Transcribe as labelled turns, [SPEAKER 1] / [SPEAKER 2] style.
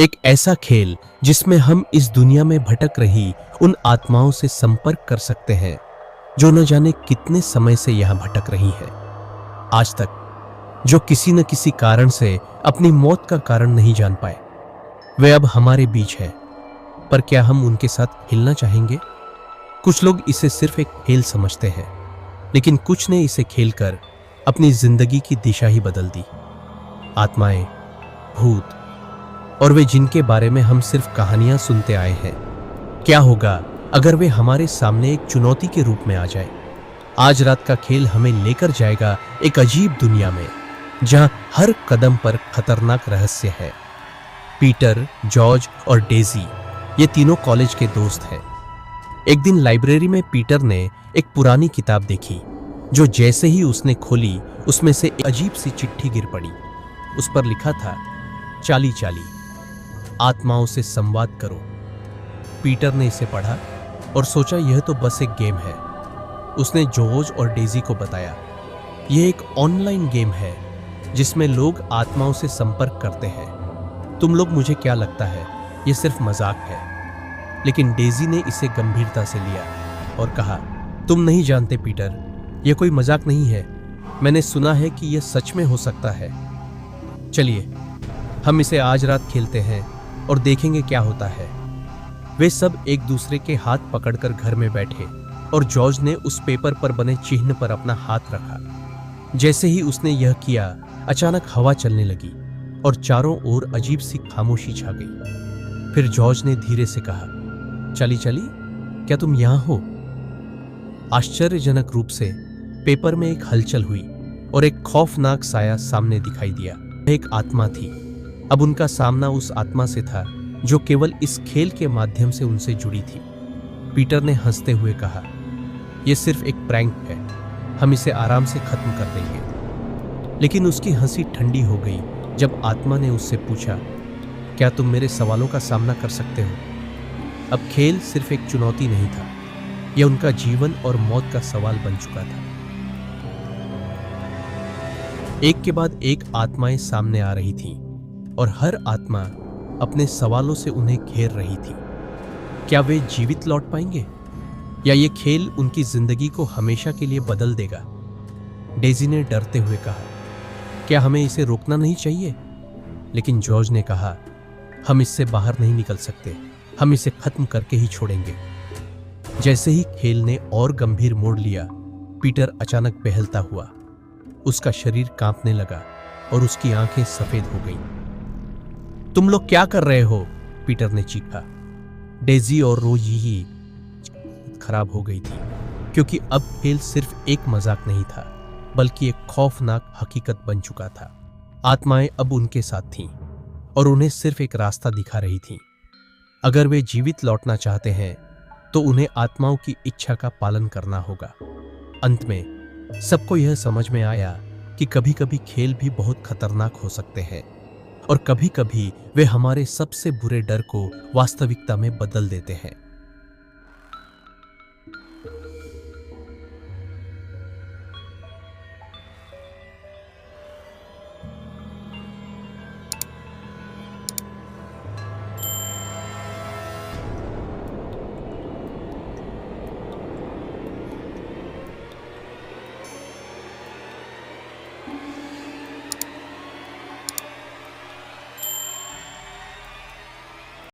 [SPEAKER 1] एक ऐसा खेल जिसमें हम इस दुनिया में भटक रही उन आत्माओं से संपर्क कर सकते हैं जो न जाने कितने समय से यहां भटक रही हैं। आज तक जो किसी न किसी कारण से अपनी मौत का कारण नहीं जान पाए, वे अब हमारे बीच हैं। पर क्या हम उनके साथ खेलना चाहेंगे? कुछ लोग इसे सिर्फ एक खेल समझते हैं, लेकिन कुछ ने इसे खेलकर अपनी जिंदगी की दिशा ही बदल दी। आत्माएं, भूत और वे जिनके बारे में हम सिर्फ कहानियां सुनते आए हैं, क्या होगा अगर वे हमारे सामने एक चुनौती के रूप में आ जाए? आज रात का खेल हमें लेकर जाएगा एक अजीब दुनिया में जहां हर कदम पर खतरनाक रहस्य है। पीटर, जॉर्ज और डेजी ये तीनों कॉलेज के दोस्त हैं। एक दिन लाइब्रेरी में पीटर ने एक पुरानी किताब देखी जो जैसे ही उसने खोली उसमें से एक अजीब सी चिट्ठी गिर पड़ी। उस पर लिखा था, चाली चाली, आत्माओं से संवाद करो। पीटर ने इसे पढ़ा और सोचा यह तो बस एक गेम है। उसने जॉर्ज और डेजी को बताया, यह एक ऑनलाइन गेम है जिसमें लोग आत्माओं से संपर्क करते हैं। तुम लोग, मुझे क्या लगता है यह सिर्फ मजाक है। लेकिन डेजी ने इसे गंभीरता से लिया और कहा, तुम नहीं जानते पीटर, यह कोई मजाक नहीं है। मैंने सुना है कि यह सच में हो सकता है। चलिए हम इसे आज रात खेलते हैं और देखेंगे क्या होता है। वे सब एक दूसरे के हाथ पकड़कर घर में बैठे और जॉर्ज ने उस पेपर पर बने चिन्ह पर अपना हाथ रखा। जैसे ही उसने यह किया, अचानक हवा चलने लगी और चारों ओर अजीब सी खामोशी छा गई। फिर जॉर्ज ने धीरे से कहा, चली चली, क्या तुम यहां हो? आश्चर्यजनक रूप से पेपर में एक हलचल हुई और एक खौफनाक साया सामने दिखाई दिया। एक आत्मा थी। अब उनका सामना उस आत्मा से था जो केवल इस खेल के माध्यम से उनसे जुड़ी थी। पीटर ने हंसते हुए कहा, यह सिर्फ एक प्रैंक है, हम इसे आराम से खत्म कर देंगे। लेकिन उसकी हंसी ठंडी हो गई जब आत्मा ने उससे पूछा, क्या तुम मेरे सवालों का सामना कर सकते हो? अब खेल सिर्फ एक चुनौती नहीं था, यह उनका जीवन और मौत का सवाल बन चुका था। एक के बाद एक आत्माएं सामने आ रही थीं और हर आत्मा अपने सवालों से उन्हें घेर रही थी। क्या वे जीवित लौट पाएंगे या ये खेल उनकी जिंदगी को हमेशा के लिए बदल देगा? डेजी ने डरते हुए कहा, क्या हमें इसे रोकना नहीं चाहिए? लेकिन जॉर्ज ने कहा, हम इससे बाहर नहीं निकल सकते, हम इसे खत्म करके ही छोड़ेंगे। जैसे ही खेल ने और गंभीर मोड़ लिया, पीटर अचानक बहलता हुआ। उसका शरीर कांपने लगा और उसकी आंखें सफेद हो गईं। तुम लोग क्या कर रहे हो? पीटर ने चीखा। डेजी और रोजी ही खराब हो गई थी, क्योंकि अब खेल सिर्फ एक मजाक नहीं था, बल्कि एक खौफनाक हकीकत बन चुका था। आत्माएं अब उनके साथ थीं और उन्हें सिर्फ एक रास्ता दिखा रही थीं। अगर वे जीवित लौटना चाहते हैं तो उन्हें आत्माओं की इच्छा का पालन करना होगा। अंत में सबको यह समझ में आया कि कभी कभी खेल भी बहुत खतरनाक हो सकते हैं और कभी कभी वे हमारे सबसे बुरे डर को वास्तविकता में बदल देते हैं।